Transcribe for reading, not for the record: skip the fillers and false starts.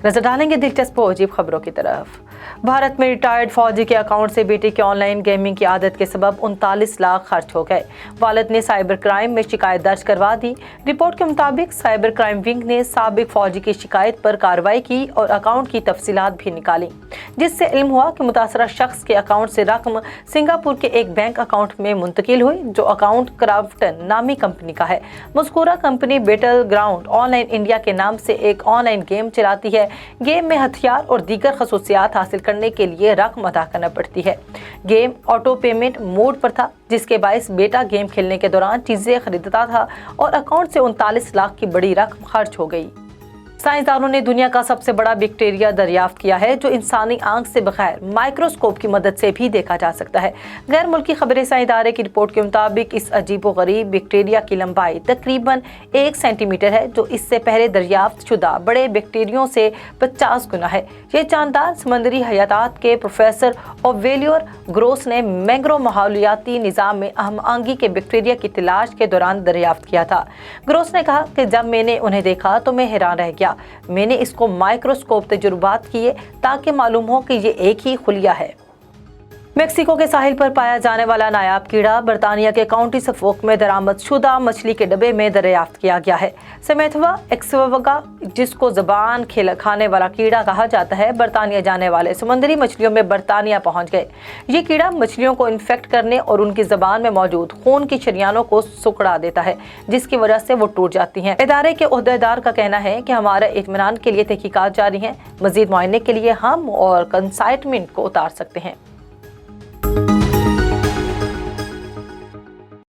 नजर डालेंगे दिलचस्प और अजीब खबरों की तरफ। भारत में रिटायर्ड फौजी के अकाउंट से बेटे की ऑनलाइन गेमिंग की आदत के सबब 39 लाख खर्च हो गए। वालिद ने साइबर क्राइम में शिकायत दर्ज करवा दी। रिपोर्ट के मुताबिक साइबर क्राइम विंग ने साबिक फौजी की शिकायत पर कार्रवाई की और अकाउंट की तफसीलात भी निकाली, जिससे इल्म हुआ कि मुतासरा शख्स के अकाउंट से रकम सिंगापुर के एक बैंक अकाउंट में मुंतकिल हुई, जो अकाउंट क्राफ्टन नामी कंपनी का है। मज़कूरा company battleground online India के नाम से एक ऑनलाइन गेम चलाती है। गेम में हथियार और दीगर खसूसियात हासिल करने के लिए रकम अदा करना पड़ती है। गेम ऑटो पेमेंट मोड पर था, जिसके बायस बेटा गेम खेलने के दौरान चीजें खरीदता था और अकाउंट से 39 लाख की बड़ी रकम खर्च हो गई। साइंसदानों ने दुनिया का सबसे बड़ा बैक्टीरिया दरियाफ्त किया है, जो इंसानी आंख से बगैर माइक्रोस्कोप की मदद से भी देखा जा सकता है। गैर मुल्की खबरें इदारे की रिपोर्ट के मुताबिक इस अजीबोगरीब बैक्टीरिया की लंबाई तकरीबन 1 सेंटीमीटर है, जो इससे पहले दरियाफ्त शुदा बड़े बैक्टीरियों से 50 गुना है। ये जानदार समंदरी हयातात के प्रोफेसर ओवेलियर ग्रोस ने मैंग्रोव माहौलियाती निज़ाम में अहम आंगी के बैक्टीरिया की तलाश के दौरान दरियाफ्त किया था। ग्रोस ने कहा कि जब मैंने उन्हें देखा तो मैं हैरान रह गया। मैंने इसको माइक्रोस्कोप तजुर्बात किए ताकि मालूम हो कि ये एक ही खुलिया है। मेक्सिको के साहिल पर पाया जाने वाला नायाब कीड़ा बरतानिया के काउंटी सफोक में दरामद शुदा मछली के डब्बे में दरियाफ्त किया गया है। सेमेथवा एक्सवगा, जिसको जबान खाने वाला कीड़ा कहा जाता है, बरतानिया जाने वाले समुद्री मछलियों में बरतानिया पहुंच गए। ये कीड़ा मछलियों को इन्फेक्ट करने और उनकी जबान में मौजूद खून की शरियानों को सुकड़ा देता है, जिसकी वजह से वो टूट जाती हैं। इदारे के ओहदेदार का कहना है कि हमारे इत्मीनान के लिए तहकीकात जारी हैं। मजीद मुआयने के लिए हम और कंसाइनमेंट को उतार सकते हैं।